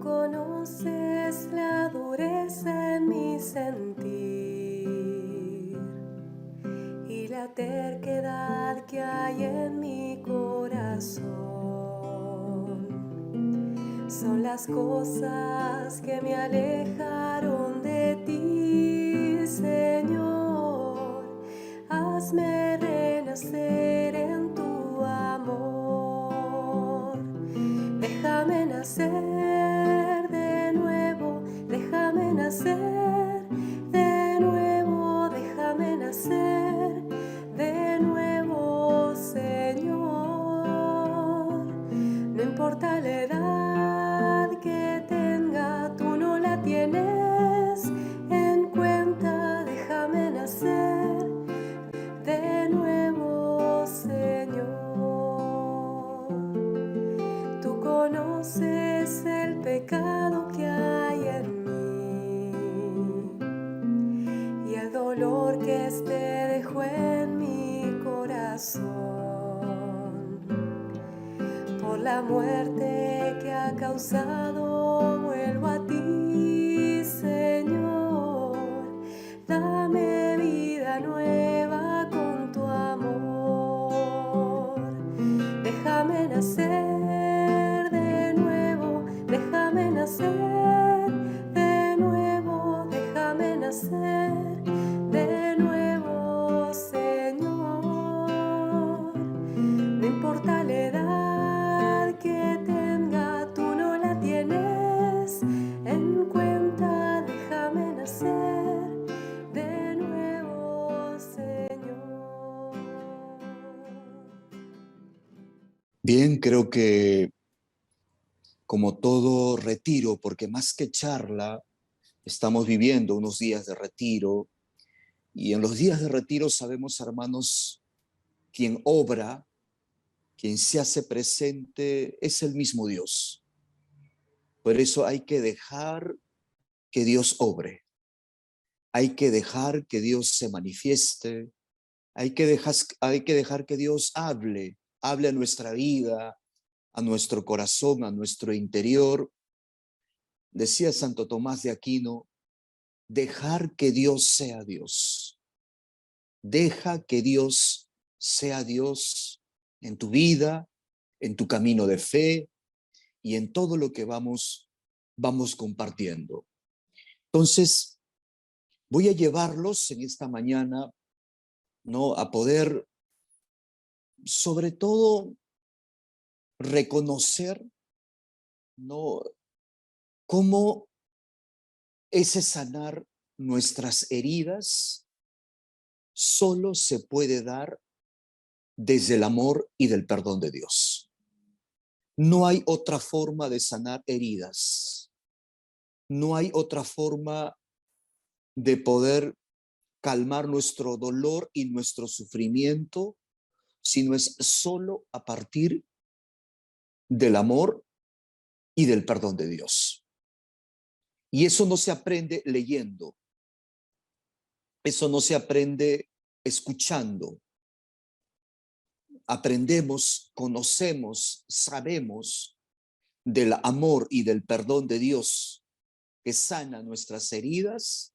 conoces la dureza en mi sentir y la terquedad que hay en mi corazón. Son las cosas que me alejaron de ti, Señor. Hazme renacer en tu amor. Déjame nacer de nuevo, déjame nacer de nuevo, déjame nacer de nuevo, Señor. No importa la edad que tenga, tú no la tienes en cuenta. Déjame nacer de nuevo, Señor. Tú conoces el pecado que hay en mí y el dolor que este dejó en mi corazón. Por la muerte que ha causado, vuelvo a ti, Señor. Dame vida nueva con tu amor. Déjame nacer de nuevo, déjame nacer de nuevo, déjame nacer de nuevo, Señor. No importa la edad que tenga, tú no la tienes en cuenta. Déjame nacer de nuevo, Señor. Bien, creo que como todo retiro, porque más que charla, estamos viviendo unos días de retiro, y en los días de retiro sabemos, hermanos, quien obra, quien se hace presente, es el mismo Dios. Por eso hay que dejar que Dios obre, hay que dejar que Dios se manifieste, hay que dejar que Dios hable a nuestra vida, a nuestro corazón, a nuestro interior. Decía Santo Tomás de Aquino, dejar que Dios sea Dios. Deja que Dios sea Dios en tu vida, en tu camino de fe y en todo lo que vamos compartiendo. Entonces, voy a llevarlos en esta mañana, ¿no?, a poder, sobre todo, reconocer, ¿no?, cómo ese sanar nuestras heridas solo se puede dar desde el amor y del perdón de Dios. No hay otra forma de sanar heridas. No hay otra forma de poder calmar nuestro dolor y nuestro sufrimiento, sino es solo a partir del amor y del perdón de Dios. Y eso no se aprende leyendo. Eso no se aprende escuchando. Aprendemos, conocemos, sabemos del amor y del perdón de Dios que sana nuestras heridas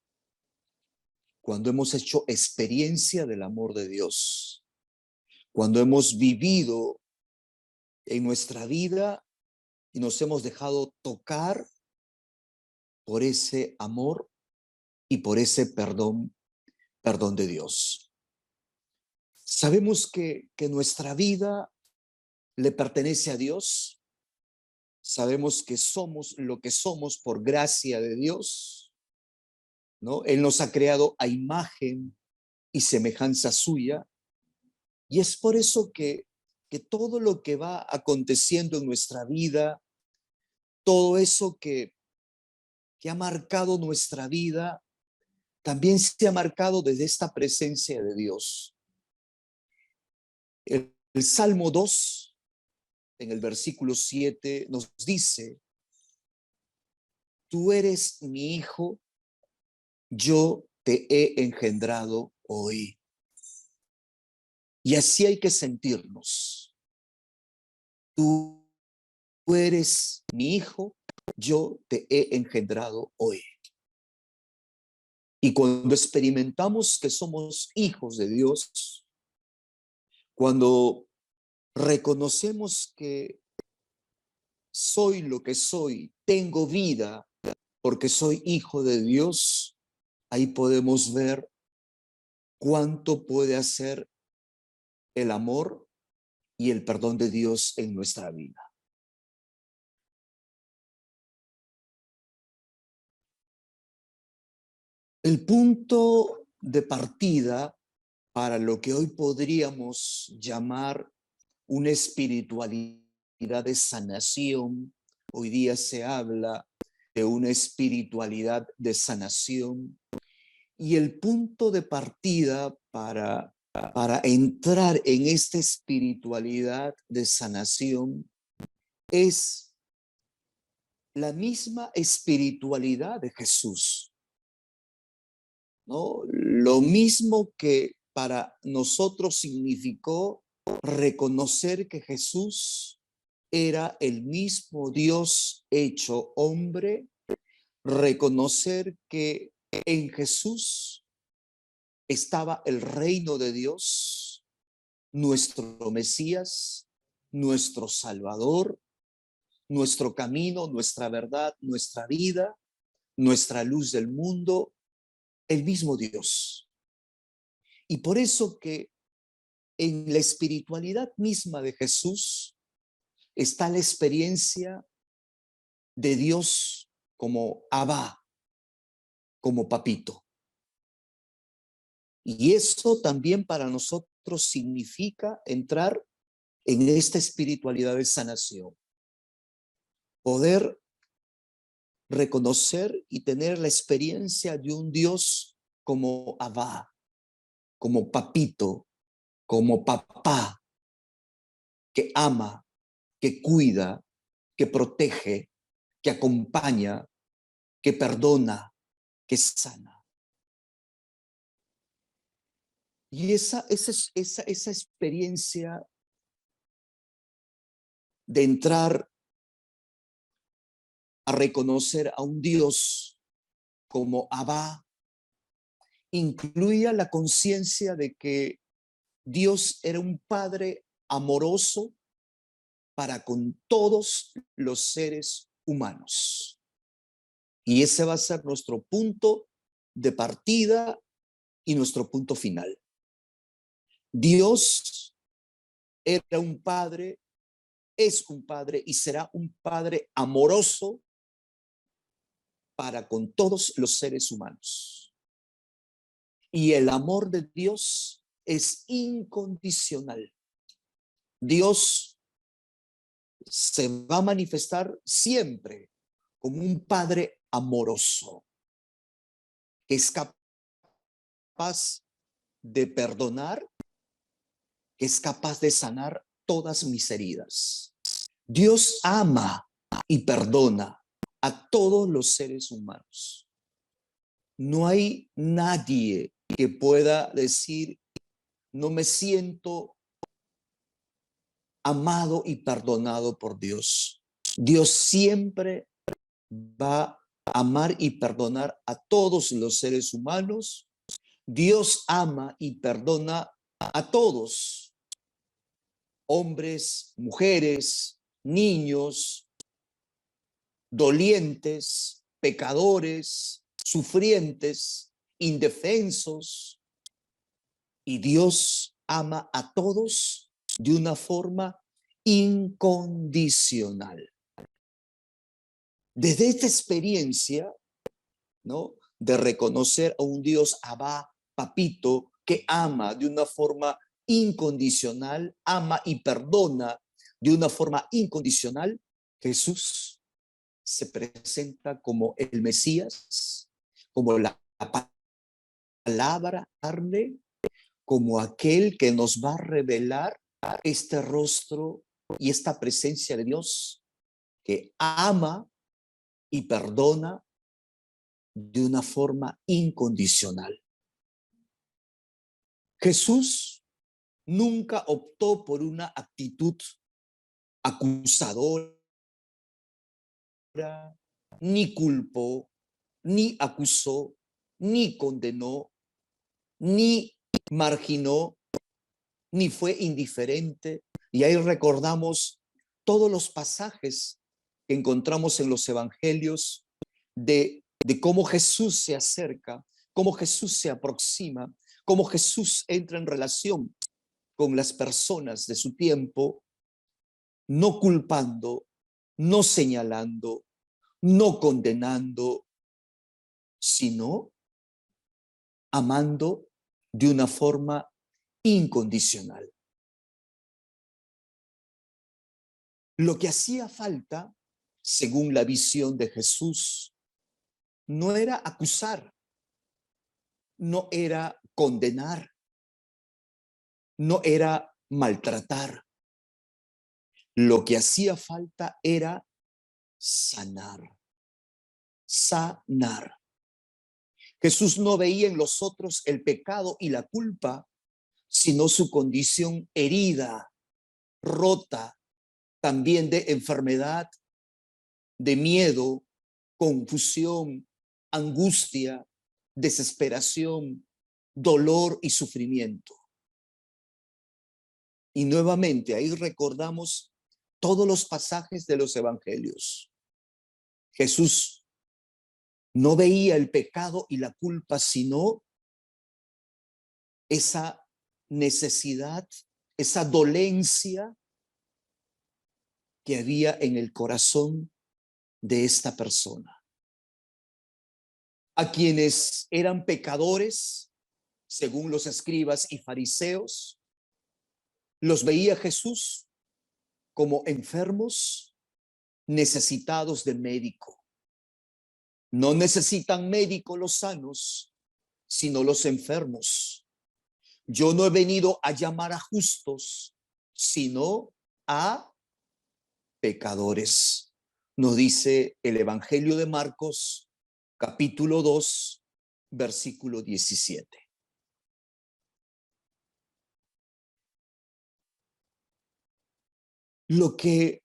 cuando hemos hecho experiencia del amor de Dios, cuando hemos vivido en nuestra vida y nos hemos dejado tocar por ese amor y por ese perdón de Dios. Sabemos que nuestra vida le pertenece a Dios. Sabemos que somos lo que somos por gracia de Dios, ¿no? Él nos ha creado a imagen y semejanza suya, y es por eso que todo lo que va aconteciendo en nuestra vida, todo eso que ha marcado nuestra vida, también se ha marcado desde esta presencia de Dios. El Salmo 2, en el versículo 7, nos dice: tú eres mi hijo, yo te he engendrado hoy. Y así hay que sentirnos. Tú eres mi hijo, yo te he engendrado hoy. Y cuando experimentamos que somos hijos de Dios, cuando reconocemos que soy lo que soy, tengo vida porque soy hijo de Dios, ahí podemos ver cuánto puede hacer el amor y el perdón de Dios en nuestra vida. El punto de partida para lo que hoy podríamos llamar una espiritualidad de sanación, hoy día se habla de una espiritualidad de sanación, y el punto de partida para entrar en esta espiritualidad de sanación es la misma espiritualidad de Jesús, ¿no? Lo mismo que para nosotros significó reconocer que Jesús era el mismo Dios hecho hombre, reconocer que en Jesús estaba el reino de Dios, nuestro Mesías, nuestro Salvador, nuestro camino, nuestra verdad, nuestra vida, nuestra luz del mundo, el mismo Dios. Y por eso que en la espiritualidad misma de Jesús está la experiencia de Dios como Abba, como papito. Y eso también para nosotros significa entrar en esta espiritualidad de sanación. Poder reconocer y tener la experiencia de un Dios como Abba, como papito, como papá, que ama, que cuida, que protege, que acompaña, que perdona, que sana. Y esa experiencia de entrar a reconocer a un Dios como Abba incluía la conciencia de que Dios era un Padre amoroso para con todos los seres humanos. Y ese va a ser nuestro punto de partida y nuestro punto final. Dios era un Padre, es un Padre y será un Padre amoroso para con todos los seres humanos. Y el amor de Dios es incondicional. Dios se va a manifestar siempre como un Padre amoroso, que es capaz de perdonar, que es capaz de sanar todas mis heridas. Dios ama y perdona a todos los seres humanos. No hay nadie que pueda decir, no me siento amado y perdonado por Dios. Dios siempre va a amar y perdonar a todos los seres humanos. Dios ama y perdona a todos, hombres, mujeres, niños, dolientes, pecadores, sufrientes, indefensos. Y Dios ama a todos de una forma incondicional. Desde esta experiencia, ¿no?, de reconocer a un Dios Abba, papito, que ama de una forma incondicional, ama y perdona de una forma incondicional, Jesús se presenta como el Mesías, como la palabra carne, como aquel que nos va a revelar este rostro y esta presencia de Dios que ama y perdona de una forma incondicional. Jesús nunca optó por una actitud acusadora, ni culpó, ni acusó, ni condenó, ni marginó, ni fue indiferente. Y ahí recordamos todos los pasajes que encontramos en los evangelios de cómo Jesús se acerca, cómo Jesús se aproxima, cómo Jesús entra en relación con las personas de su tiempo, no culpando, no señalando, no condenando, sino amando de una forma incondicional. Lo que hacía falta, según la visión de Jesús, no era acusar, no era condenar, no era maltratar. Lo que hacía falta era sanar, sanar. Jesús no veía en los otros el pecado y la culpa, sino su condición herida, rota, también de enfermedad, de miedo, confusión, angustia, desesperación, dolor y sufrimiento. Y nuevamente ahí recordamos todos los pasajes de los evangelios. Jesús no veía el pecado y la culpa, sino esa necesidad, esa dolencia que había en el corazón de esta persona. A quienes eran pecadores, según los escribas y fariseos, los veía Jesús como enfermos, necesitados de médico. No necesitan médico los sanos, sino los enfermos. Yo no he venido a llamar a justos, sino a pecadores. Nos dice el Evangelio de Marcos, capítulo 2, versículo 17. Lo que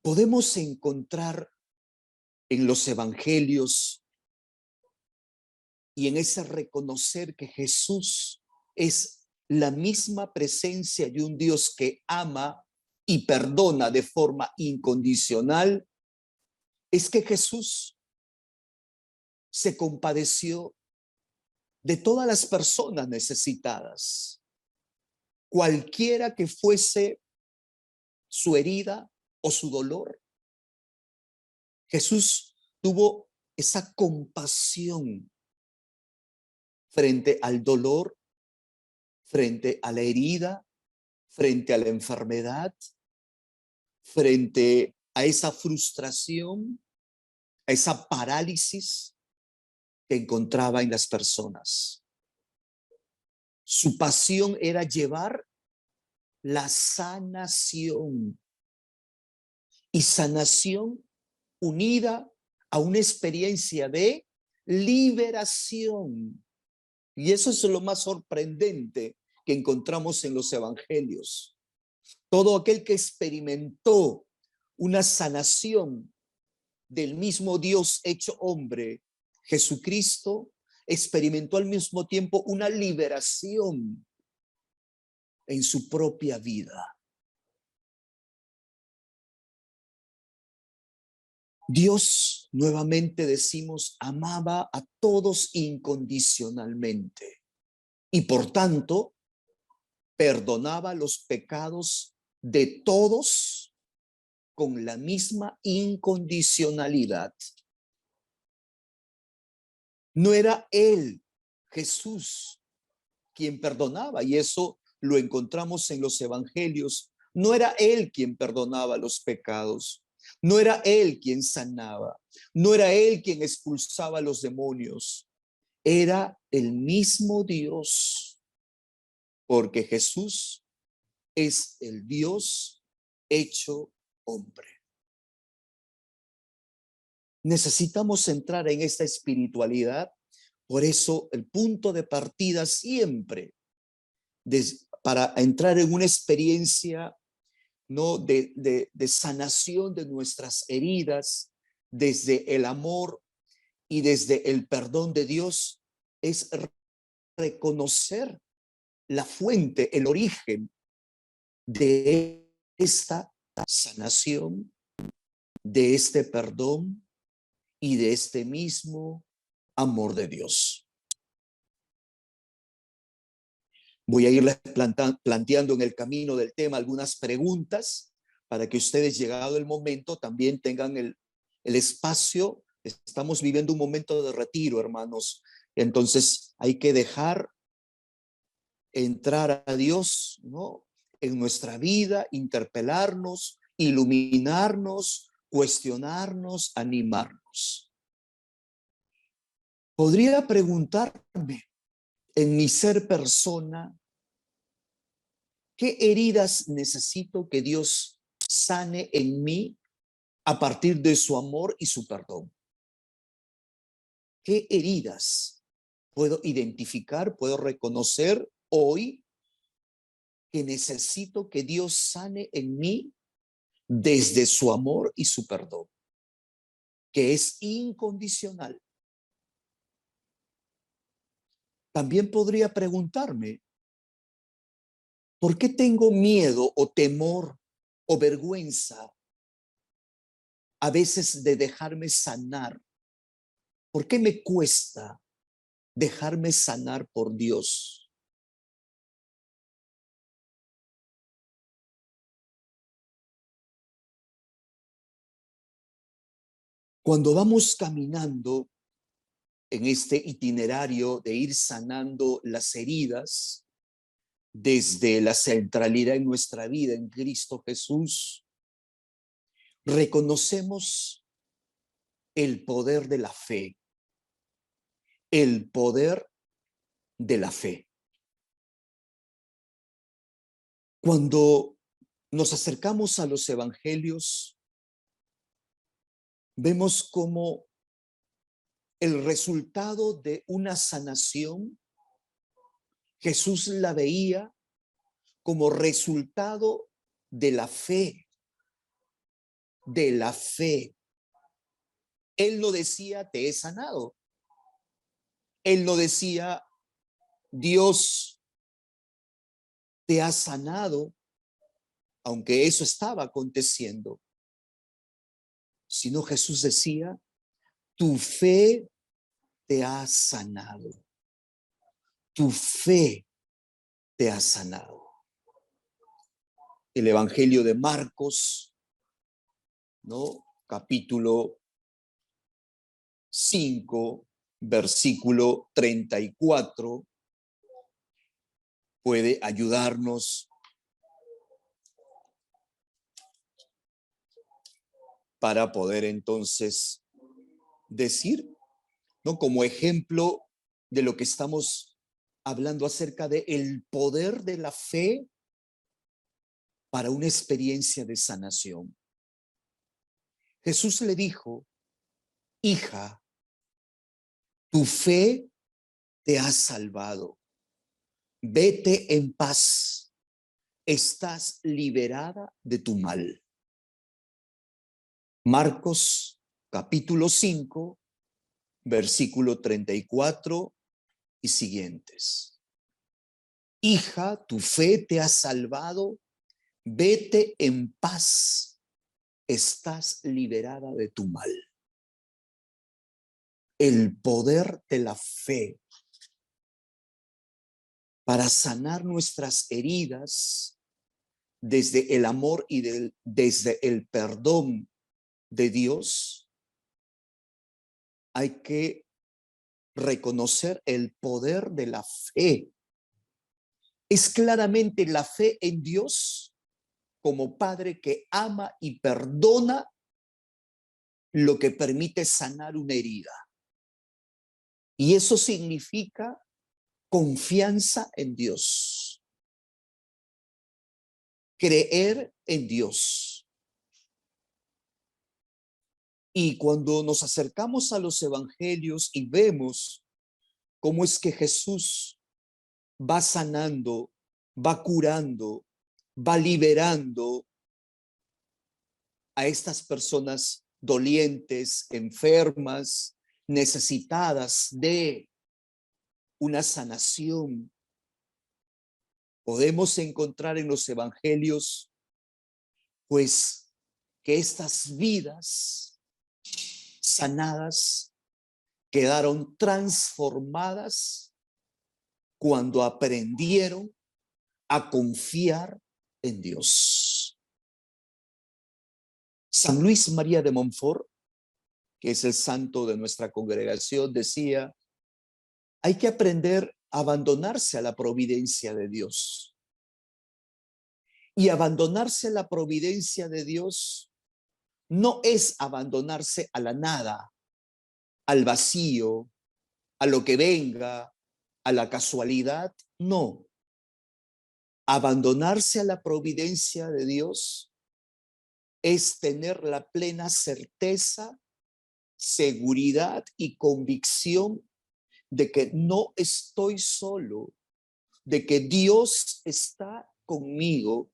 podemos encontrar en los evangelios y en ese reconocer que Jesús es la misma presencia de un Dios que ama y perdona de forma incondicional, es que Jesús se compadeció de todas las personas necesitadas, cualquiera que fuese su herida o su dolor. Jesús tuvo esa compasión frente al dolor, frente a la herida, frente a la enfermedad, frente a esa frustración, a esa parálisis que encontraba en las personas. Su pasión era llevar la sanación, y sanación unida a una experiencia de liberación. Y eso es lo más sorprendente que encontramos en los evangelios. Todo aquel que experimentó una sanación del mismo Dios hecho hombre, Jesucristo, experimentó al mismo tiempo una liberación en su propia vida. Dios, nuevamente decimos, amaba a todos incondicionalmente y por tanto perdonaba los pecados de todos con la misma incondicionalidad. No era él, Jesús, quien perdonaba, y eso lo encontramos en los evangelios. No era él quien perdonaba los pecados, no era él quien sanaba, no era él quien expulsaba a los demonios, era el mismo Dios, porque Jesús es el Dios hecho hombre. Necesitamos entrar en esta espiritualidad, por eso el punto de partida siempre para entrar en una experiencia, ¿no?, de sanación de nuestras heridas, desde el amor y desde el perdón de Dios es reconocer la fuente, el origen de esta sanación, de este perdón y de este mismo amor de Dios. Voy a irles planteando en el camino del tema algunas preguntas para que ustedes, llegado el momento, también tengan el espacio. Estamos viviendo un momento de retiro, hermanos. Entonces hay que dejar entrar a Dios, ¿no?, en nuestra vida, interpelarnos, iluminarnos, cuestionarnos, animarnos. Podría preguntarme en mi ser persona, ¿qué heridas necesito que Dios sane en mí a partir de su amor y su perdón? ¿Qué heridas puedo identificar, puedo reconocer hoy que necesito que Dios sane en mí desde su amor y su perdón, que es incondicional? También podría preguntarme, ¿por qué tengo miedo o temor o vergüenza a veces de dejarme sanar? ¿Por qué me cuesta dejarme sanar por Dios? Cuando vamos caminando en este itinerario de ir sanando las heridas desde la centralidad en nuestra vida en Cristo Jesús, reconocemos el poder de la fe, el poder de la fe. Cuando nos acercamos a los evangelios, vemos cómo el resultado de una sanación, Jesús la veía como resultado de la fe, de la fe. Él no decía, te he sanado. Él no decía, Dios te ha sanado, aunque eso estaba aconteciendo. Sino Jesús decía, tu fe te ha sanado. Tu fe te ha sanado. El Evangelio de Marcos, ¿no?, capítulo 5, versículo 34, puede ayudarnos para poder entonces decir, ¿no?, como ejemplo de lo que estamos hablando acerca de el poder de la fe para una experiencia de sanación. Jesús le dijo, hija, tu fe te ha salvado. Vete en paz. Estás liberada de tu mal. Marcos capítulo 5, versículo 34 y siguientes. Hija, tu fe te ha salvado. Vete en paz. Estás liberada de tu mal. El poder de la fe para sanar nuestras heridas desde el amor y desde el perdón de Dios. Hay que reconocer el poder de la fe. Es claramente la fe en Dios como Padre que ama y perdona lo que permite sanar una herida. Y eso significa confianza en Dios, creer en Dios. Y cuando nos acercamos a los evangelios y vemos cómo es que Jesús va sanando, va curando, va liberando a estas personas dolientes, enfermas, necesitadas de una sanación. Podemos encontrar en los evangelios, pues, que estas vidas sanadas quedaron transformadas cuando aprendieron a confiar en Dios. San Luis María de Montfort, que es el santo de nuestra congregación, decía: hay que aprender a abandonarse a la providencia de Dios. Y abandonarse a la providencia de Dios no es abandonarse a la nada, al vacío, a lo que venga, a la casualidad. No. Abandonarse a la providencia de Dios es tener la plena certeza, seguridad y convicción de que no estoy solo, de que Dios está conmigo,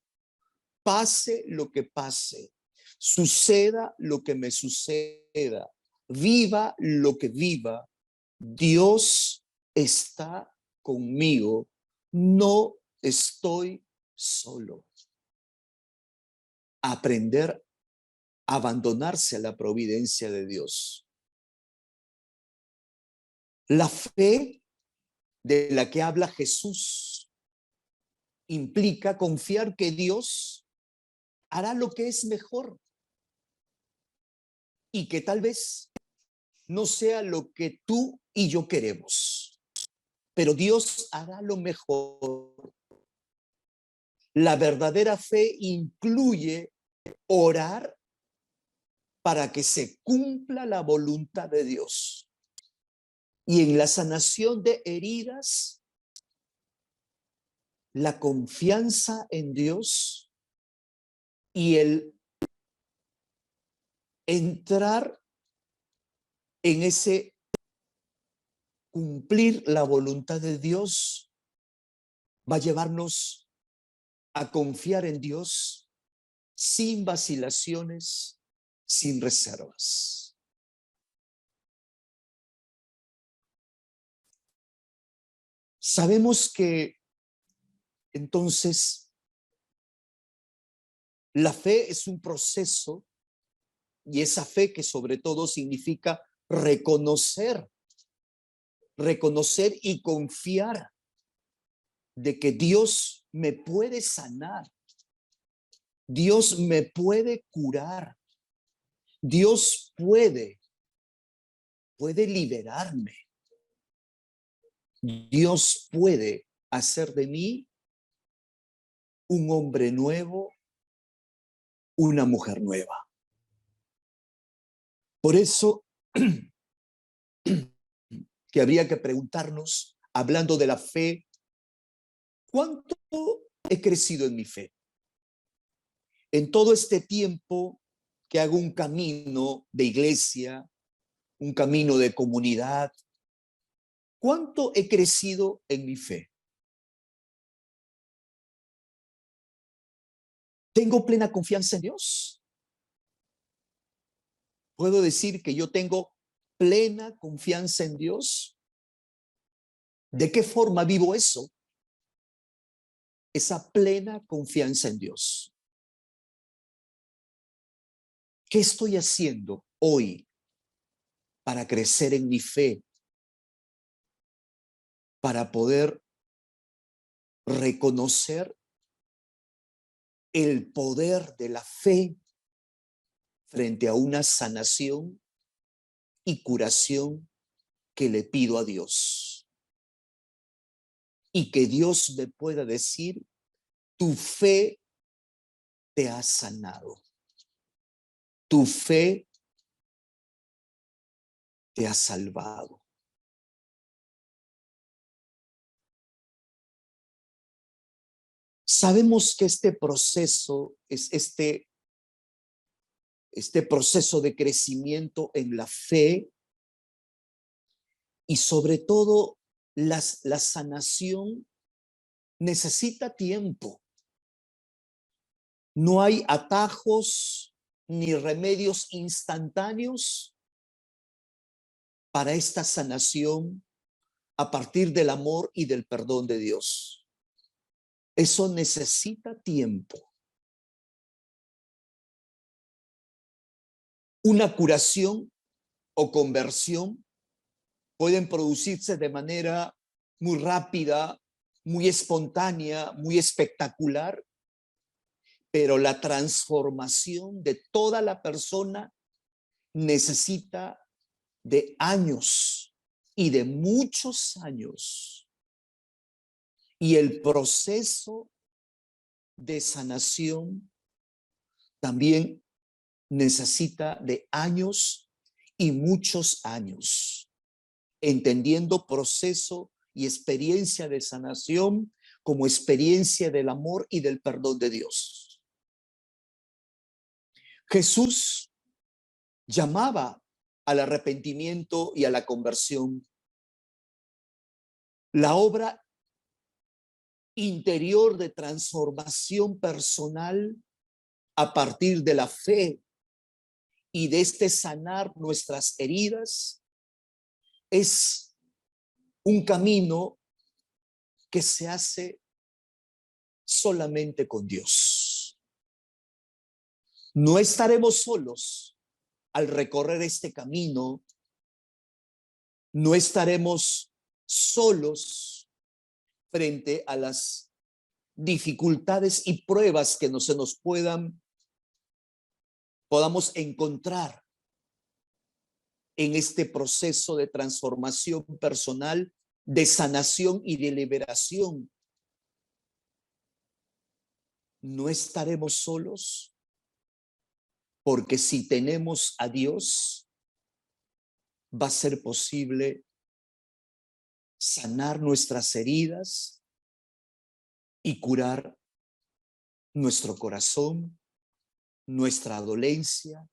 pase lo que pase, suceda lo que me suceda, viva lo que viva, Dios está conmigo, no estoy solo. Aprender a abandonarse a la providencia de Dios. La fe de la que habla Jesús implica confiar que Dios hará lo que es mejor y que tal vez no sea lo que tú y yo queremos, pero Dios hará lo mejor. La verdadera fe incluye orar para que se cumpla la voluntad de Dios. Y en la sanación de heridas, la confianza en Dios y el entrar en ese cumplir la voluntad de Dios va a llevarnos a confiar en Dios sin vacilaciones, sin reservas. Sabemos que entonces la fe es un proceso, y esa fe que sobre todo significa reconocer y confiar de que Dios me puede sanar, Dios me puede curar, Dios puede liberarme, Dios puede hacer de mí un hombre nuevo, una mujer nueva. Por eso que habría que preguntarnos, hablando de la fe, ¿cuánto he crecido en mi fe? En todo este tiempo que hago un camino de iglesia, un camino de comunidad, ¿cuánto he crecido en mi fe? ¿Tengo plena confianza en Dios? ¿Puedo decir que yo tengo plena confianza en Dios? ¿De qué forma vivo eso? Esa plena confianza en Dios. ¿Qué estoy haciendo hoy para crecer en mi fe? Para poder reconocer el poder de la fe frente a una sanación y curación que le pido a Dios. Y que Dios me pueda decir: tu fe te ha sanado. Tu fe te ha salvado. Sabemos que este proceso es este proceso de crecimiento en la fe y sobre todo la sanación necesita tiempo. No hay atajos, ni remedios instantáneos para esta sanación a partir del amor y del perdón de Dios. Eso necesita tiempo. Una curación o conversión pueden producirse de manera muy rápida, muy espontánea, muy espectacular, pero la transformación de toda la persona necesita de años y de muchos años. Y el proceso de sanación también necesita de años y muchos años, entendiendo proceso y experiencia de sanación como experiencia del amor y del perdón de Dios. Jesús llamaba al arrepentimiento y a la conversión. La obra interior de transformación personal a partir de la fe y de este sanar nuestras heridas es un camino que se hace solamente con Dios. No estaremos solos al recorrer este camino, no estaremos solos frente a las dificultades y pruebas que se nos podamos encontrar en este proceso de transformación personal, de sanación y de liberación. No estaremos solos, porque si tenemos a Dios, va a ser posible sanar nuestras heridas y curar nuestro corazón, nuestra dolencia,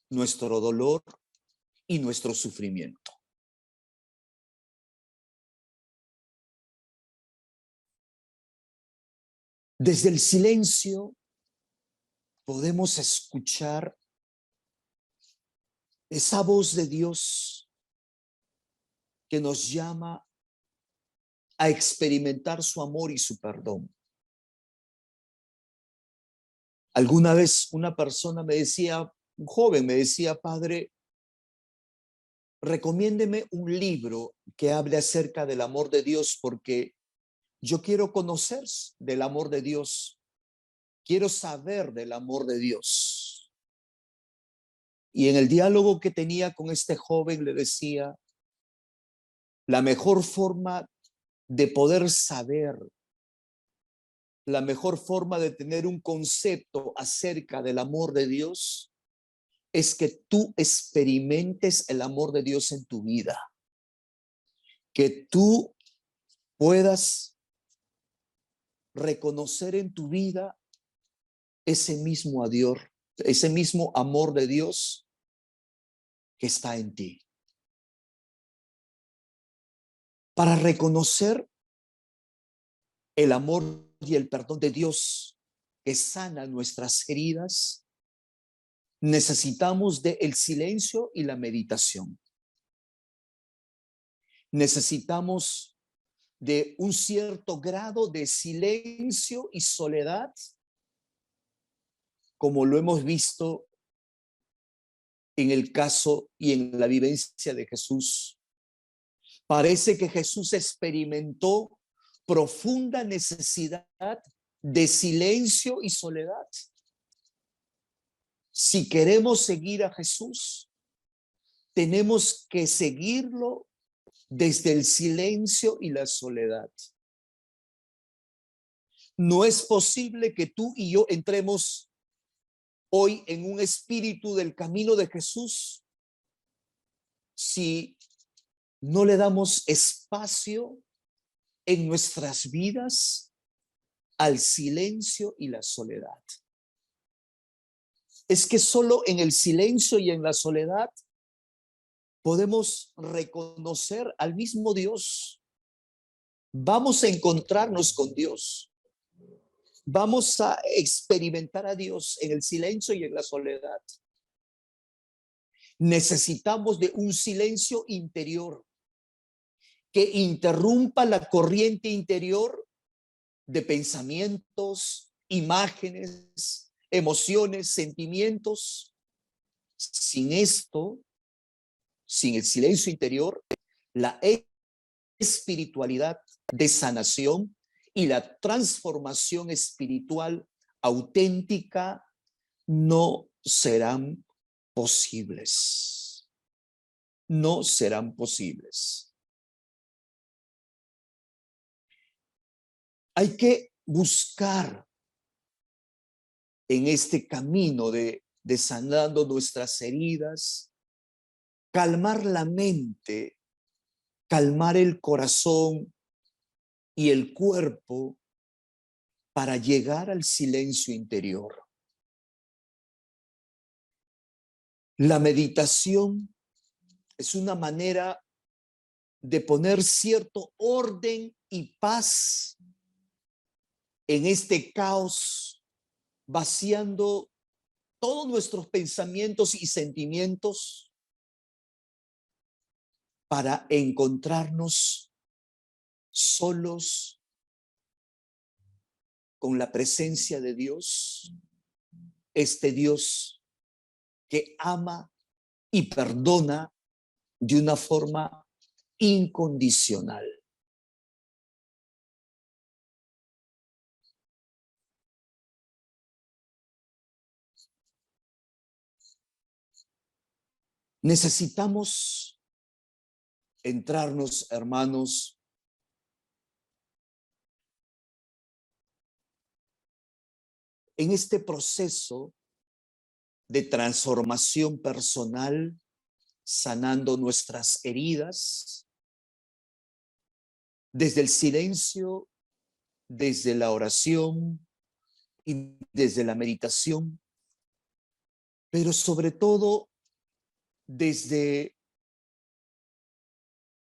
nuestro dolor y nuestro sufrimiento. Desde el silencio podemos escuchar esa voz de Dios que nos llama a experimentar su amor y su perdón. Alguna vez una persona me decía, un joven me decía, padre, recomiéndeme un libro que hable acerca del amor de Dios, porque yo quiero conocer del amor de Dios, quiero saber del amor de Dios. Y en el diálogo que tenía con este joven le decía, la mejor forma de poder saber, la mejor forma de tener un concepto acerca del amor de Dios es que tú experimentes el amor de Dios en tu vida, que tú puedas reconocer en tu vida ese mismo adiós, ese mismo amor de Dios que está en ti. Para reconocer el amor y el perdón de Dios que sana nuestras heridas, necesitamos del silencio y la meditación. Necesitamos de un cierto grado de silencio y soledad, como lo hemos visto en el caso y en la vivencia de Jesús. Parece que Jesús experimentó profunda necesidad de silencio y soledad. Si queremos seguir a Jesús, tenemos que seguirlo desde el silencio y la soledad. No es posible que tú y yo entremos hoy en un espíritu del camino de Jesús si no le damos espacio en nuestras vidas al silencio y la soledad. Es que solo en el silencio y en la soledad podemos reconocer al mismo Dios. Vamos a encontrarnos con Dios. Vamos a experimentar a Dios en el silencio y en la soledad. Necesitamos de un silencio interior que interrumpa la corriente interior de pensamientos, imágenes, emociones, sentimientos. Sin esto, sin el silencio interior, la espiritualidad de sanación y la transformación espiritual auténtica no serán posibles. No serán posibles. Hay que buscar en este camino de sanando nuestras heridas, calmar la mente, calmar el corazón y el cuerpo para llegar al silencio interior. La meditación es una manera de poner cierto orden y paz en este caos, vaciando todos nuestros pensamientos y sentimientos para encontrarnos solos con la presencia de Dios, este Dios que ama y perdona de una forma incondicional. Necesitamos entrarnos, hermanos, en este proceso de transformación personal, sanando nuestras heridas, desde el silencio, desde la oración y desde la meditación, pero sobre todo desde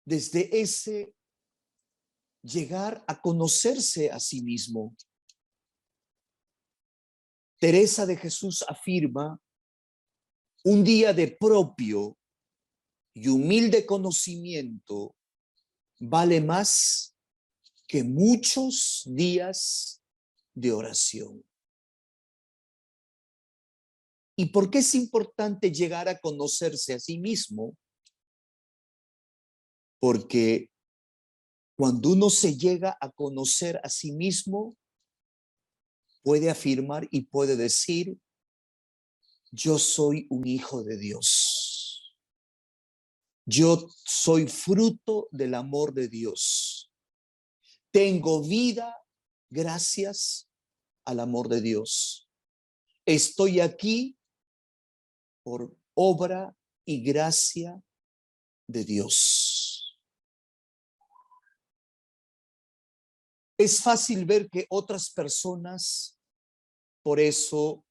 ese llegar a conocerse a sí mismo. Teresa de Jesús afirma: un día de propio y humilde conocimiento vale más que muchos días de oración. ¿Y por qué es importante llegar a conocerse a sí mismo? Porque cuando uno se llega a conocer a sí mismo, puede afirmar y puede decir: yo soy un hijo de Dios. Yo soy fruto del amor de Dios. Tengo vida gracias al amor de Dios. Estoy aquí por obra y gracia de Dios. Es fácil ver que otras personas, por eso,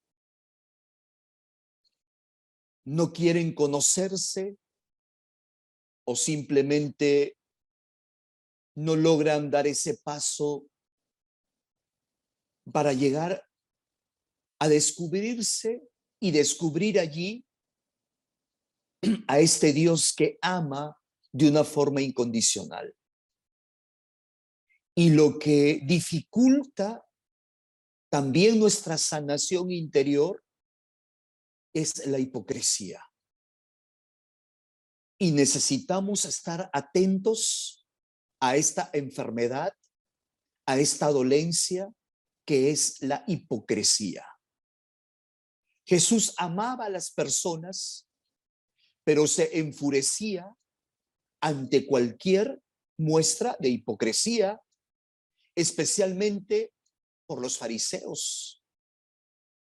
no quieren conocerse o simplemente no logran dar ese paso para llegar a descubrirse y descubrir allí a este Dios que ama de una forma incondicional. Y lo que dificulta también nuestra sanación interior es la hipocresía. Y necesitamos estar atentos a esta enfermedad, a esta dolencia que es la hipocresía. Jesús amaba a las personas, pero se enfurecía ante cualquier muestra de hipocresía, especialmente por los fariseos.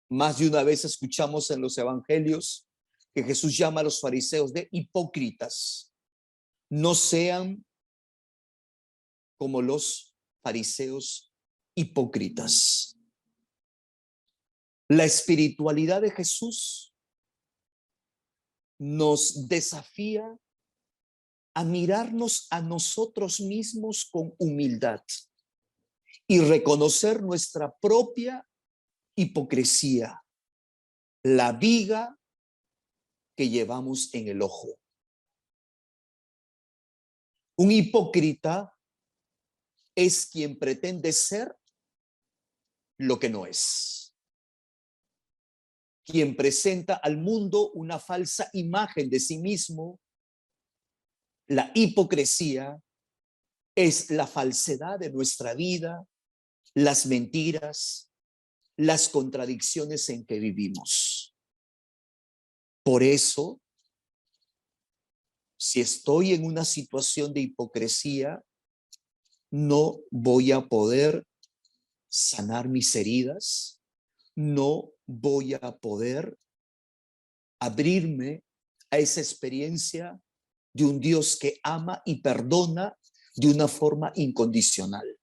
Más de una vez escuchamos en los evangelios que Jesús llama a los fariseos de hipócritas. No sean como los fariseos hipócritas. La espiritualidad de Jesús nos desafía a mirarnos a nosotros mismos con humildad y reconocer nuestra propia hipocresía, la viga que llevamos en el ojo. Un hipócrita es quien pretende ser lo que no es, quien presenta al mundo una falsa imagen de sí mismo. La hipocresía es la falsedad de nuestra vida, las mentiras, las contradicciones en que vivimos. Por eso, si estoy en una situación de hipocresía, no voy a poder sanar mis heridas, no voy a poder abrirme a esa experiencia de un Dios que ama y perdona de una forma incondicional.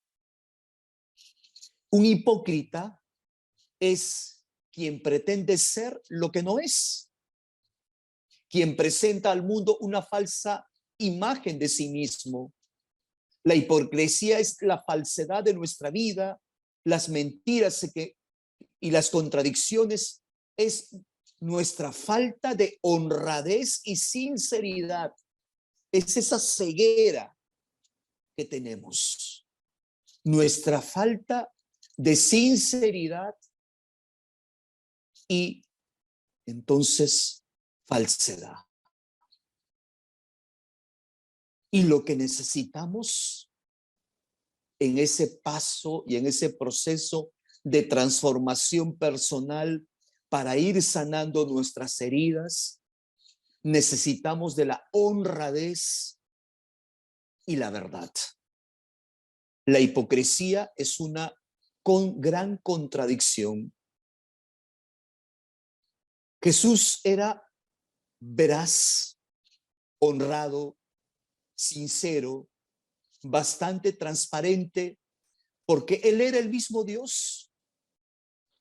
Un hipócrita es quien pretende ser lo que no es, quien presenta al mundo una falsa imagen de sí mismo. La hipocresía es la falsedad de nuestra vida, las mentiras y las contradicciones es nuestra falta de honradez y sinceridad. Es esa ceguera que tenemos, nuestra falta de sinceridad y entonces falsedad. Y lo que necesitamos en ese paso y en ese proceso de transformación personal para ir sanando nuestras heridas, necesitamos de la honradez y la verdad. La hipocresía es una gran contradicción. Jesús era veraz, honrado, sincero, bastante transparente, porque él era el mismo Dios.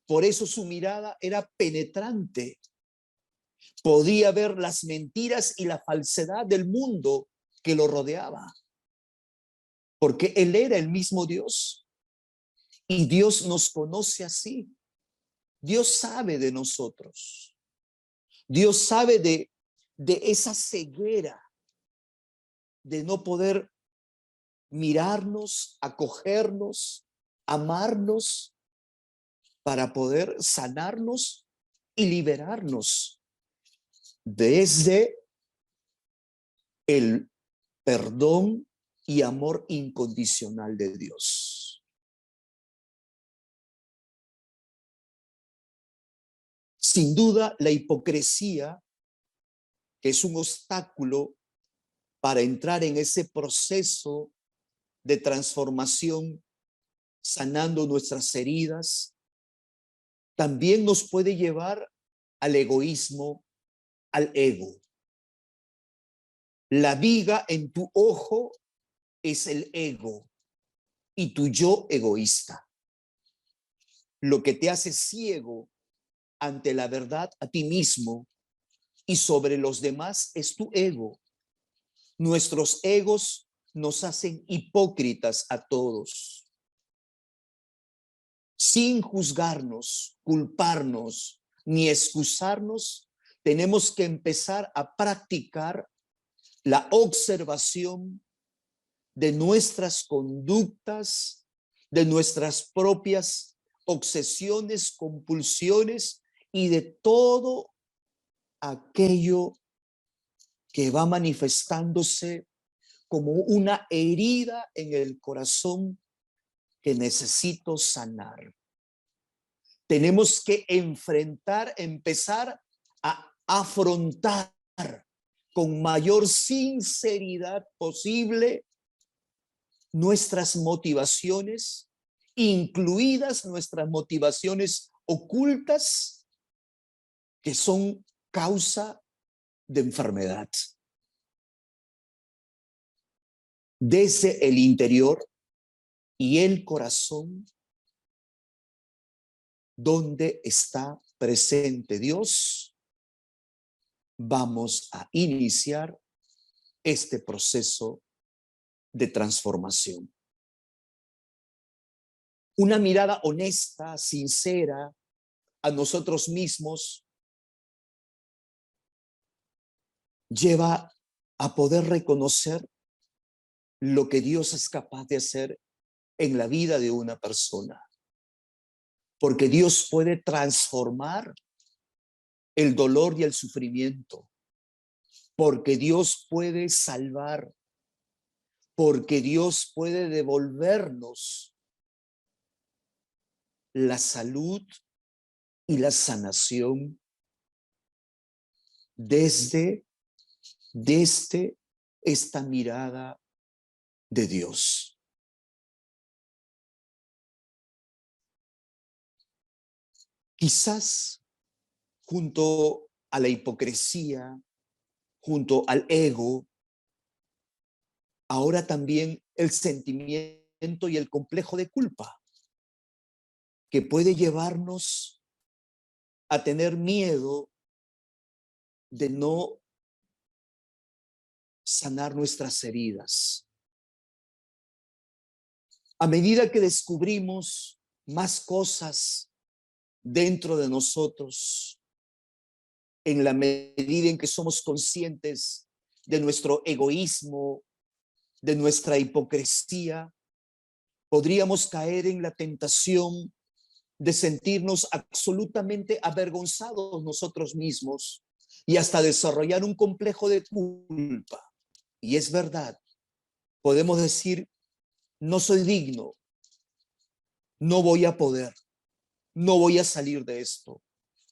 Por eso su mirada era penetrante. Podía ver las mentiras y la falsedad del mundo que lo rodeaba, porque él era el mismo Dios. Y Dios nos conoce así. Dios sabe de nosotros. Dios sabe de esa ceguera de no poder mirarnos, acogernos, amarnos para poder sanarnos y liberarnos desde el perdón y amor incondicional de Dios. Sin duda, la hipocresía, que es un obstáculo para entrar en ese proceso de transformación, sanando nuestras heridas, también nos puede llevar al egoísmo, al ego. La viga en tu ojo es el ego y tu yo egoísta. Lo que te hace ciego ante la verdad a ti mismo y sobre los demás es tu ego. Nuestros egos nos hacen hipócritas a todos. Sin juzgarnos, culparnos ni excusarnos, tenemos que empezar a practicar la observación de nuestras conductas, de nuestras propias obsesiones, compulsiones y de todo aquello que va manifestándose como una herida en el corazón que necesito sanar. Tenemos que empezar a afrontar con mayor sinceridad posible nuestras motivaciones, incluidas nuestras motivaciones ocultas, que son causa de enfermedad. Desde el interior y el corazón, donde está presente Dios, vamos a iniciar este proceso de transformación. una mirada honesta, sincera a nosotros mismos, lleva a poder reconocer lo que Dios es capaz de hacer en la vida de una persona. Porque Dios puede transformar el dolor y el sufrimiento. Porque Dios puede salvar. Porque Dios puede devolvernos la salud y la sanación desde esta mirada de Dios. Quizás junto a la hipocresía, junto al ego, ahora también el sentimiento y el complejo de culpa, que puede llevarnos a tener miedo de no sanar nuestras heridas. A medida que descubrimos más cosas dentro de nosotros, en la medida en que somos conscientes de nuestro egoísmo, de nuestra hipocresía, podríamos caer en la tentación de sentirnos absolutamente avergonzados nosotros mismos y hasta desarrollar un complejo de culpa. Y es verdad, podemos decir, no soy digno, no voy a poder, no voy a salir de esto,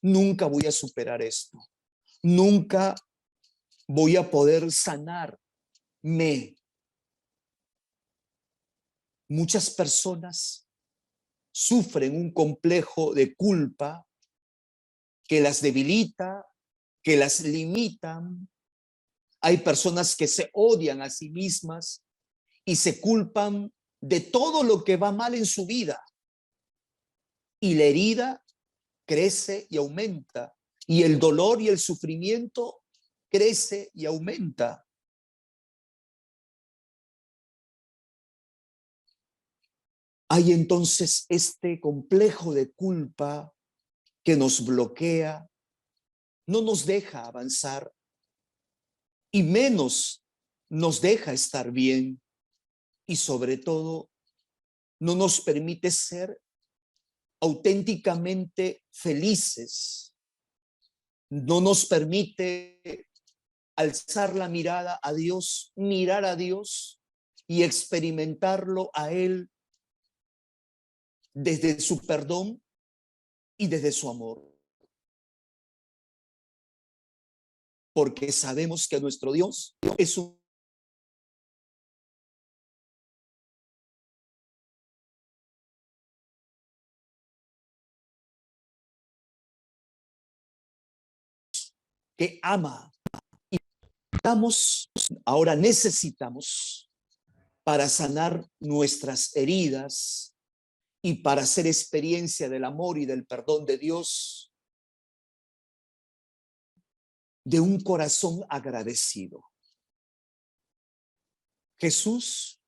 nunca voy a superar esto, nunca voy a poder sanarme. Muchas personas sufren un complejo de culpa que las debilita, que las limitan. Hay personas que se odian a sí mismas y se culpan de todo lo que va mal en su vida. Y la herida crece y aumenta. Y el dolor y el sufrimiento crece y aumenta. Hay entonces este complejo de culpa que nos bloquea, no nos deja avanzar y menos nos deja estar bien y sobre todo no nos permite ser auténticamente felices, no nos permite alzar la mirada a Dios, mirar a Dios y experimentarlo a Él desde su perdón y desde su amor. Porque sabemos que nuestro Dios es un que ama. Y ahora necesitamos para sanar nuestras heridas y para hacer experiencia del amor y del perdón de Dios, de un corazón agradecido. Jesús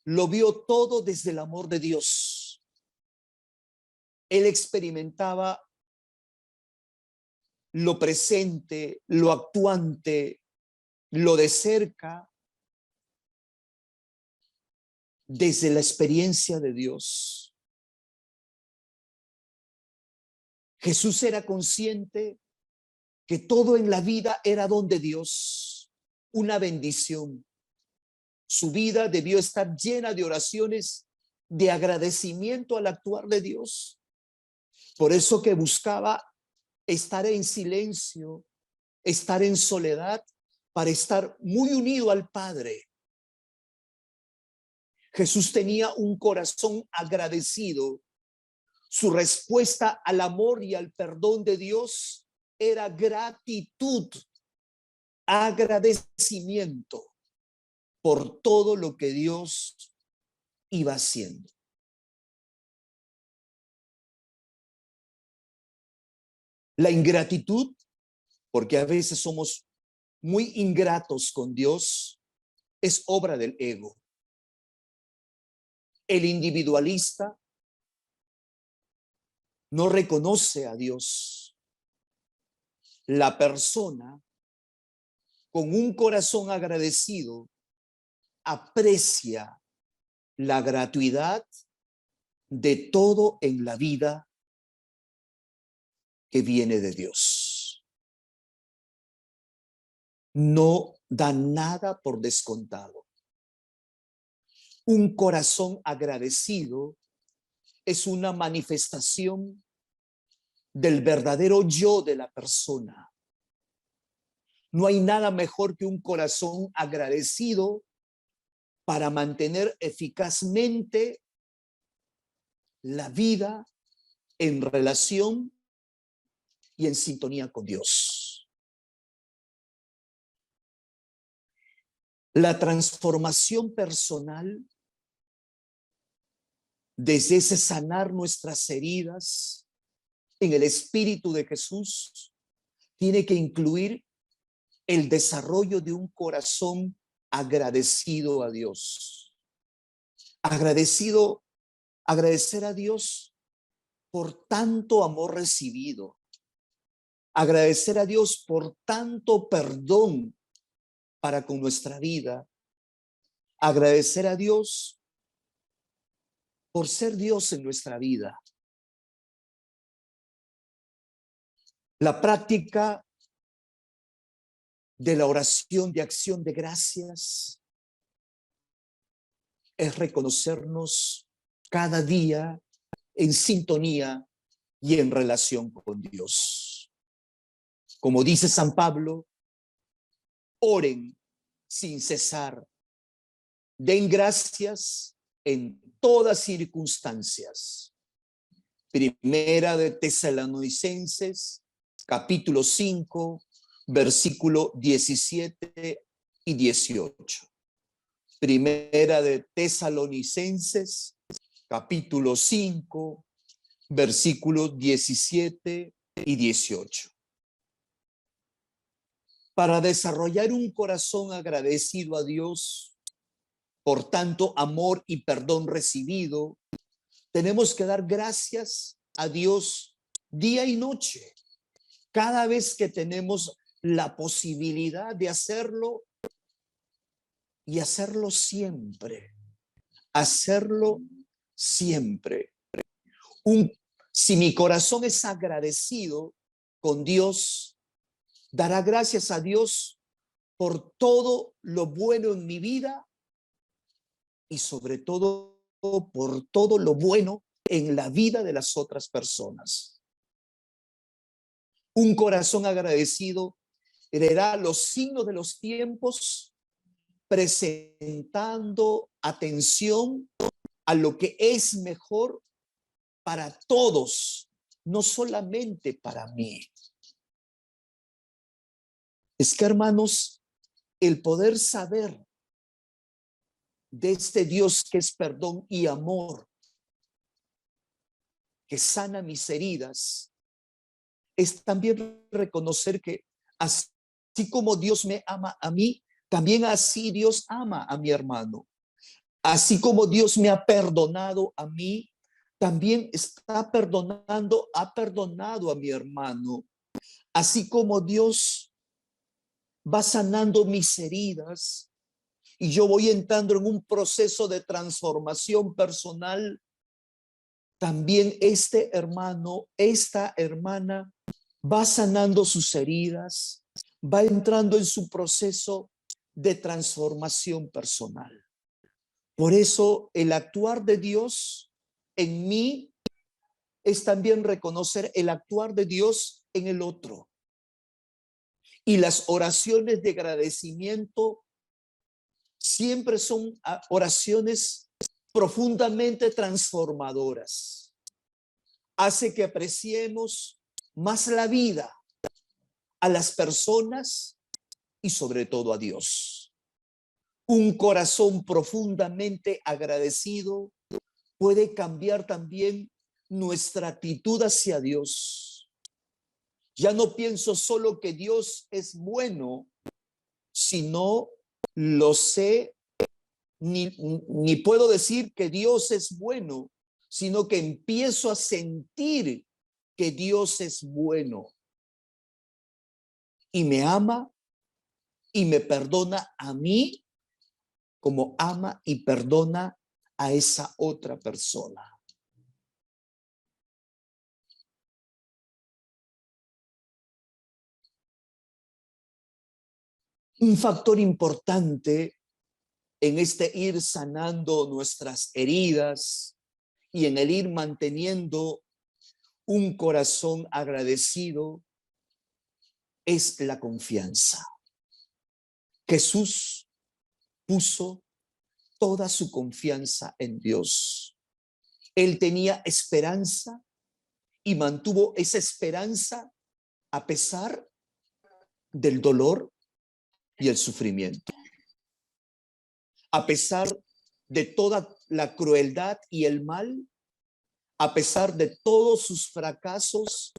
lo vio todo desde el amor de Dios. Él experimentaba lo presente, lo actuante, lo de cerca, desde la experiencia de Dios. Jesús era consciente que todo en la vida era don de Dios, una bendición. Su vida debió estar llena de oraciones de agradecimiento al actuar de Dios. Por eso que buscaba estar en silencio, estar en soledad, para estar muy unido al Padre. Jesús tenía un corazón agradecido. Su respuesta al amor y al perdón de Dios era gratitud, agradecimiento por todo lo que Dios iba haciendo. La ingratitud, porque a veces somos muy ingratos con Dios, es obra del ego. El individualista no reconoce a Dios. La persona con un corazón agradecido aprecia la gratuidad de todo en la vida que viene de Dios. No da nada por descontado. Un corazón agradecido es una manifestación del verdadero yo de la persona. No hay nada mejor que un corazón agradecido para mantener eficazmente la vida en relación y en sintonía con Dios. La transformación personal, desde ese sanar nuestras heridas en el Espíritu de Jesús, tiene que incluir el desarrollo de un corazón agradecido a Dios. Agradecer a Dios por tanto amor recibido. Agradecer a Dios por tanto perdón para con nuestra vida. Agradecer a Dios por ser Dios en nuestra vida. La práctica de la oración de acción de gracias es reconocernos cada día en sintonía y en relación con Dios. Como dice San Pablo, oren sin cesar, den gracias en todas circunstancias. Primera de Tesalonicenses, capítulo 5, versículo 17 y 18. Primera de Tesalonicenses, capítulo 5, versículos 17 y 18. Para desarrollar un corazón agradecido a Dios por tanto amor y perdón recibido, tenemos que dar gracias a Dios día y noche. Cada vez que tenemos la posibilidad de hacerlo, y hacerlo siempre. Hacerlo siempre. Si mi corazón es agradecido con Dios, dará gracias a Dios por todo lo bueno en mi vida y sobre todo por todo lo bueno en la vida de las otras personas. Un corazón agradecido heredará los signos de los tiempos, presentando atención a lo que es mejor para todos, no solamente para mí. Es que, hermanos, el poder saber de este Dios que es perdón y amor, que sana mis heridas, es también reconocer que así como Dios me ama a mí, también así Dios ama a mi hermano. Así como Dios me ha perdonado a mí, también ha perdonado a mi hermano. Así como Dios va sanando mis heridas y yo voy entrando en un proceso de transformación personal, también este hermano, esta hermana va sanando sus heridas, va entrando en su proceso de transformación personal. Por eso el actuar de Dios en mí es también reconocer el actuar de Dios en el otro. Y las oraciones de agradecimiento siempre son oraciones profundamente transformadoras. Hace que apreciemos más la vida, a las personas y sobre todo a Dios. Un corazón profundamente agradecido puede cambiar también nuestra actitud hacia Dios. Ya no pienso solo que Dios es bueno, sino lo sé, ni puedo decir que Dios es bueno, sino que empiezo a sentir que Dios es bueno y me ama y me perdona a mí como ama y perdona a esa otra persona. Un factor importante en este ir sanando nuestras heridas y en el ir manteniendo un corazón agradecido es la confianza. Jesús puso toda su confianza en Dios. Él tenía esperanza y mantuvo esa esperanza a pesar del dolor y el sufrimiento. A pesar de toda la crueldad y el mal, a pesar de todos sus fracasos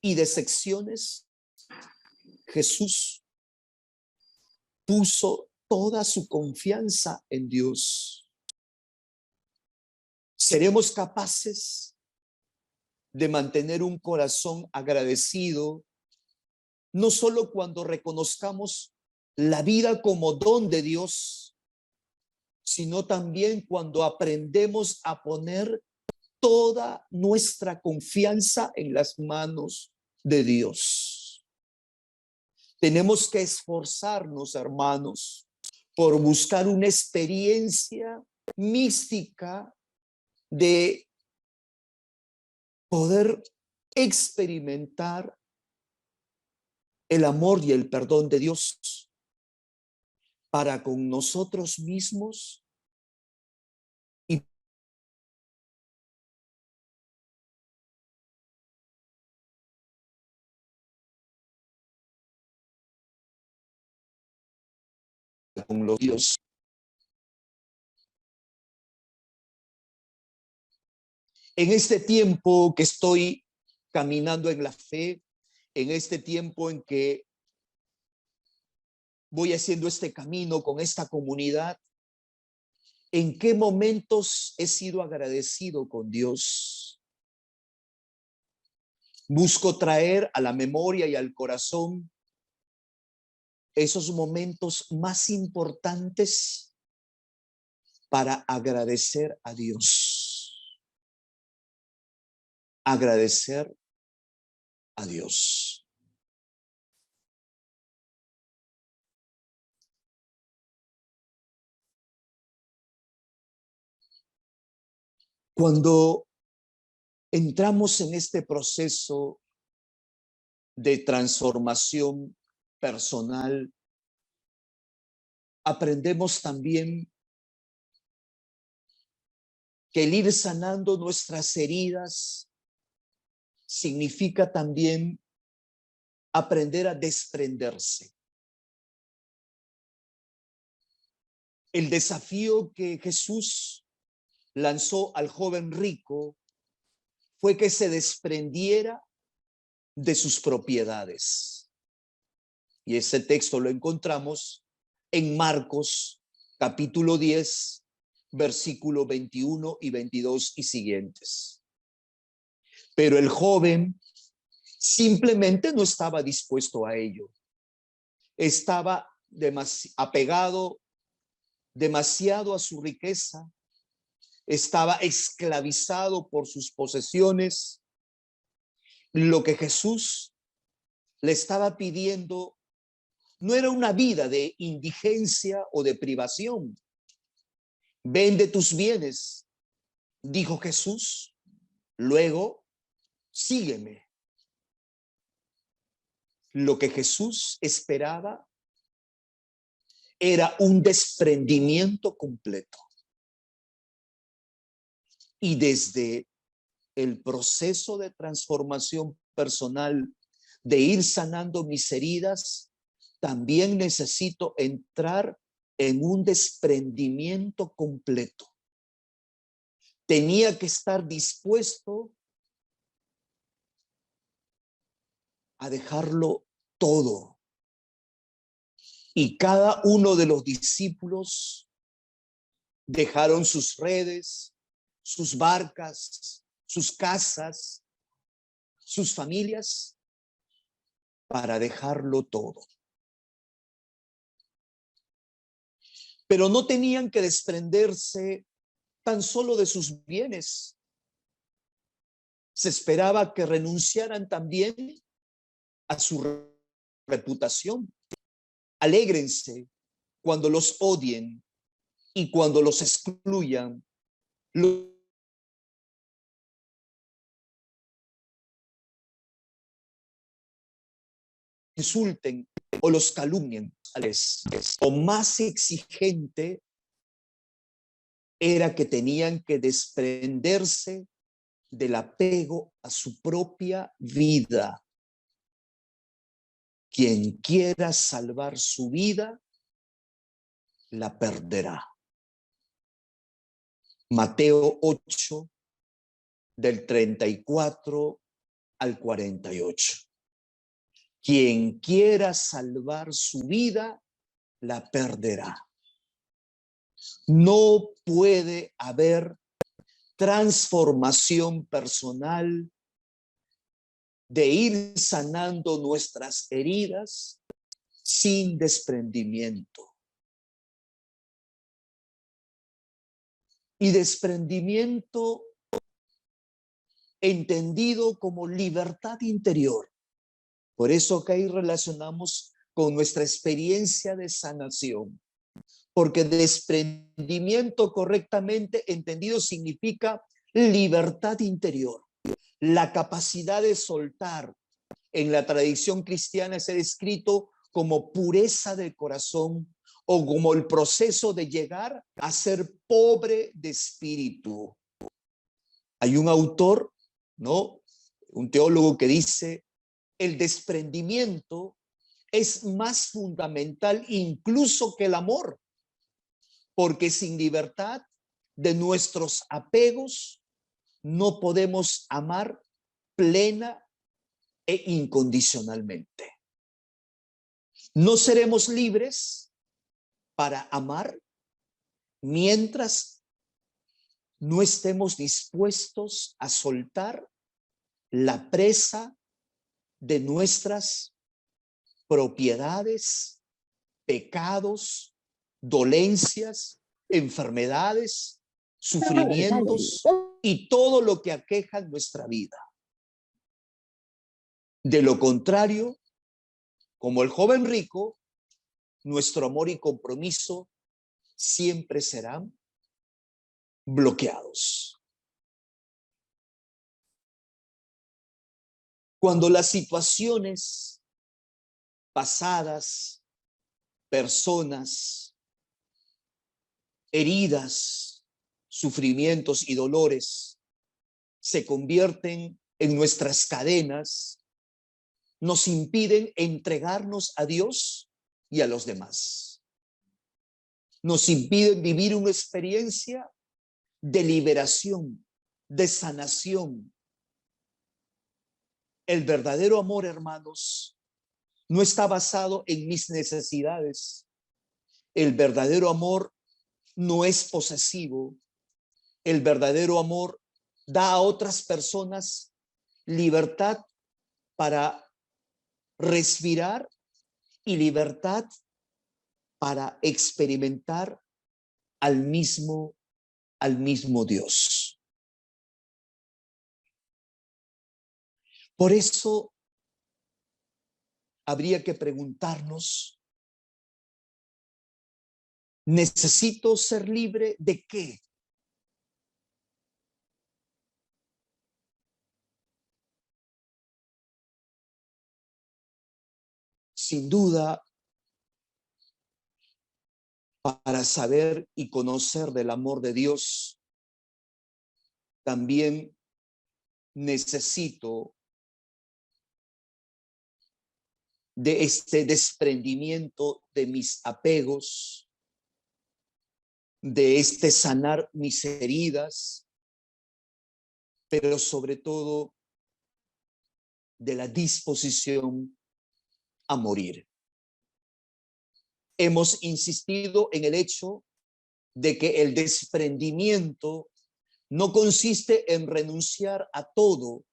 y decepciones, Jesús puso toda su confianza en Dios. ¿Seremos capaces de mantener un corazón agradecido, no solo cuando reconozcamos la vida como don de Dios, sino también cuando aprendemos a poner toda nuestra confianza en las manos de Dios? Tenemos que esforzarnos, hermanos, por buscar una experiencia mística de poder experimentar el amor y el perdón de Dios para con nosotros mismos y con los Dios. En este tiempo que estoy caminando en la fe, en este tiempo en que voy haciendo este camino con esta comunidad, ¿en qué momentos he sido agradecido con Dios? Busco traer a la memoria y al corazón esos momentos más importantes para agradecer a Dios. Agradecer a Dios. Cuando entramos en este proceso de transformación personal, aprendemos también que el ir sanando nuestras heridas significa también aprender a desprenderse. El desafío que Jesús lanzó al joven rico fue que se desprendiera de sus propiedades. Y ese texto lo encontramos en Marcos capítulo 10, versículo 21 y 22 y siguientes. Pero el joven simplemente no estaba dispuesto a ello. Estaba apegado demasiado a su riqueza, estaba esclavizado por sus posesiones. Lo que Jesús le estaba pidiendo no era una vida de indigencia o de privación. Vende tus bienes, dijo Jesús, luego sígueme. Lo que Jesús esperaba era un desprendimiento completo. Y desde el proceso de transformación personal, de ir sanando mis heridas, también necesito entrar en un desprendimiento completo. Tenía que estar dispuesto a dejarlo todo. Y cada uno de los discípulos dejaron sus redes, sus barcas, sus casas, sus familias, para dejarlo todo. Pero no tenían que desprenderse tan solo de sus bienes. Se esperaba que renunciaran también a su reputación. Alégrense cuando los odien y cuando los excluyan, los insulten o los calumnien. Lo más exigente era que tenían que desprenderse del apego a su propia vida. Quien quiera salvar su vida, la perderá. Mateo 8, del 34 al 48. Quien quiera salvar su vida, la perderá. No puede haber transformación personal de ir sanando nuestras heridas sin desprendimiento. Y desprendimiento entendido como libertad interior. Por eso que ahí relacionamos con nuestra experiencia de sanación. Porque desprendimiento correctamente entendido significa libertad interior. La capacidad de soltar. En la tradición cristiana es descrito como pureza del corazón o como el proceso de llegar a ser pobre de espíritu. Hay un autor, ¿no? Un teólogo que dice, el desprendimiento es más fundamental incluso que el amor, porque sin libertad de nuestros apegos no podemos amar plena e incondicionalmente. No seremos libres para amar mientras no estemos dispuestos a soltar la presa de nuestras propiedades, pecados, dolencias, enfermedades, sufrimientos y todo lo que aqueja nuestra vida. De lo contrario, como el joven rico, nuestro amor y compromiso siempre serán bloqueados. Cuando las situaciones pasadas, personas, heridas, sufrimientos y dolores se convierten en nuestras cadenas, nos impiden entregarnos a Dios y a los demás. Nos impiden vivir una experiencia de liberación, de sanación. El verdadero amor, hermanos, no está basado en mis necesidades. El verdadero amor no es posesivo. El verdadero amor da a otras personas libertad para respirar y libertad para experimentar al mismo Dios. Por eso habría que preguntarnos, ¿necesito ser libre de qué? Sin duda, para saber y conocer del amor de Dios, también necesito de este desprendimiento de mis apegos, de este sanar mis heridas, pero sobre todo de la disposición a morir. Hemos insistido en el hecho de que el desprendimiento no consiste en renunciar a todo,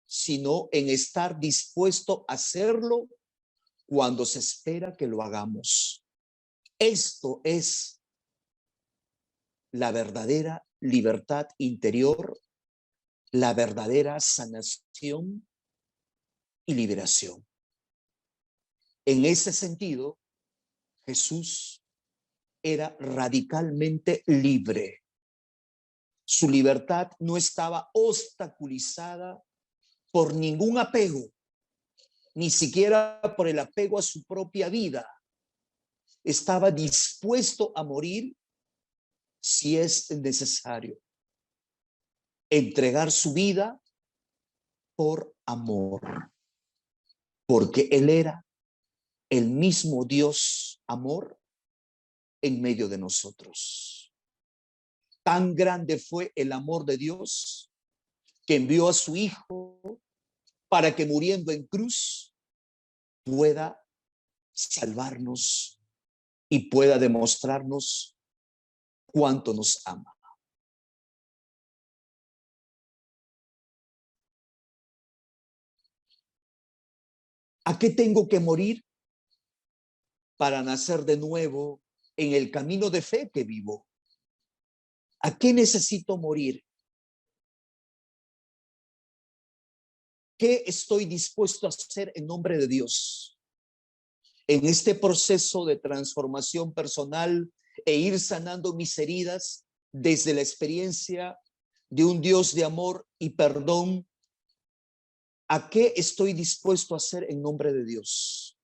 sino en estar dispuesto a hacerlo cuando se espera que lo hagamos. Esto es la verdadera libertad interior, la verdadera sanación y liberación. En ese sentido, Jesús era radicalmente libre. Su libertad no estaba obstaculizada por ningún apego, ni siquiera por el apego a su propia vida. Estaba dispuesto a morir si es necesario. Entregar su vida por amor, porque Él era el mismo Dios amor en medio de nosotros. Tan grande fue el amor de Dios que envió a su Hijo para que muriendo en cruz pueda salvarnos y pueda demostrarnos cuánto nos ama. ¿A qué tengo que morir para nacer de nuevo en el camino de fe que vivo? ¿A qué necesito morir? ¿Qué estoy dispuesto a hacer en nombre de Dios? En este proceso de transformación personal e ir sanando mis heridas desde la experiencia de un Dios de amor y perdón, ¿a qué estoy dispuesto a hacer en nombre de Dios?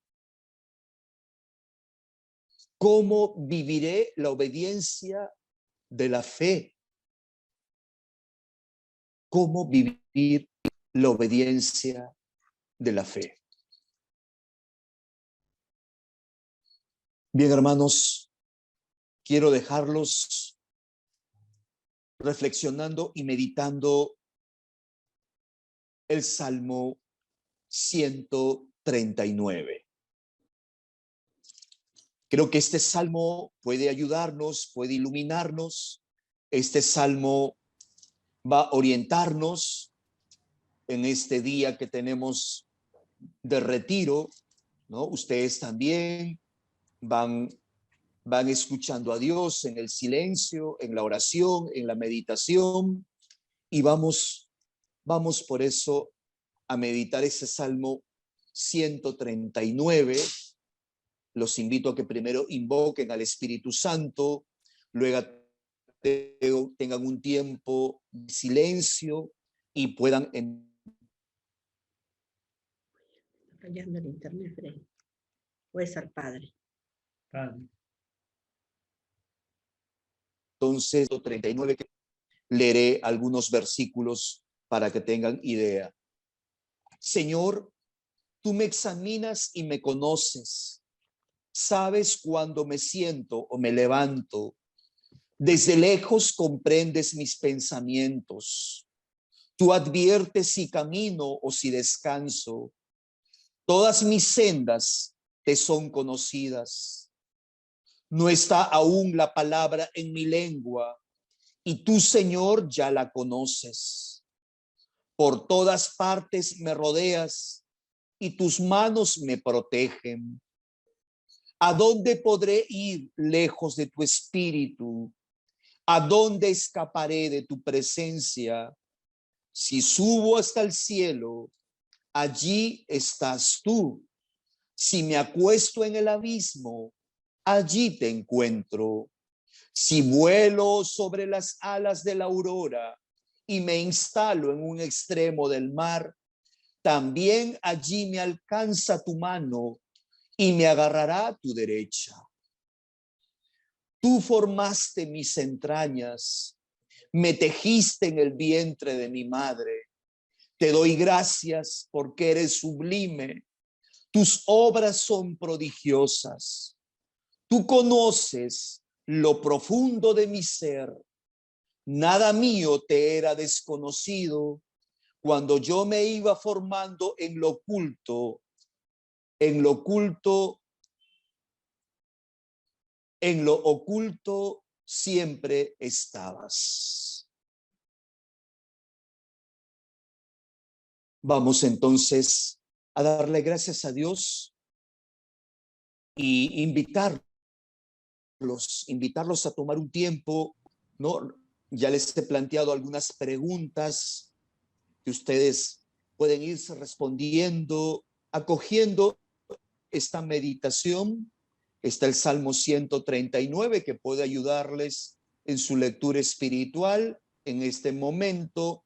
¿Cómo viviré la obediencia de la fe? ¿Cómo vivir la obediencia de la fe? Bien, hermanos, quiero dejarlos reflexionando y meditando el Salmo 139. Creo que este salmo puede ayudarnos, puede iluminarnos. Este salmo va a orientarnos en este día que tenemos de retiro, ¿no? Ustedes también van escuchando a Dios en el silencio, en la oración, en la meditación, y vamos por eso a meditar ese Salmo 139. Los invito a que primero invoquen al Espíritu Santo, luego tengan un tiempo de silencio y puedan fallando el internet, Freddy. Puede ser padre. Entonces, 39, leeré algunos versículos para que tengan idea. Señor, tú me examinas y me conoces. Sabes cuando me siento o me levanto. Desde lejos comprendes mis pensamientos. Tú adviertes si camino o si descanso. Todas mis sendas te son conocidas. No está aún la palabra en mi lengua, y tú, Señor, ya la conoces. Por todas partes me rodeas, y tus manos me protegen. ¿A dónde podré ir lejos de tu espíritu? ¿A dónde escaparé de tu presencia? Si subo hasta el cielo, allí estás tú. Si me acuesto en el abismo, allí te encuentro. Si vuelo sobre las alas de la aurora y me instalo en un extremo del mar, también allí me alcanza tu mano y me agarrará tu derecha. Tú formaste mis entrañas, me tejiste en el vientre de mi madre. Te doy gracias porque eres sublime. Tus obras son prodigiosas. Tú conoces lo profundo de mi ser. Nada mío te era desconocido cuando yo me iba formando en lo oculto, en lo oculto, en lo oculto siempre estabas. Vamos entonces a darle gracias a Dios y invitarlos a tomar un tiempo, ¿no? Ya les he planteado algunas preguntas que ustedes pueden irse respondiendo, acogiendo esta meditación. Está el Salmo 139 que puede ayudarles en su lectura espiritual en este momento.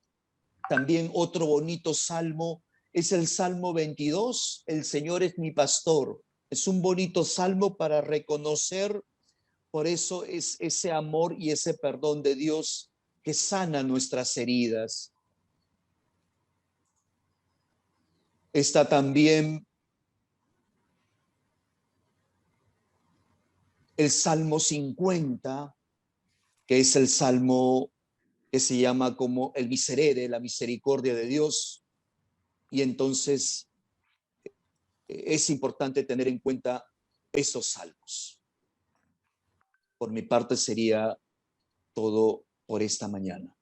También otro bonito salmo es el Salmo 22, el Señor es mi pastor. Es un bonito salmo para reconocer, por eso es ese amor y ese perdón de Dios que sana nuestras heridas. Está también el Salmo 50, que es el salmo que se llama como el miserere, la misericordia de Dios. Y entonces es importante tener en cuenta esos salmos. Por mi parte sería todo por esta mañana.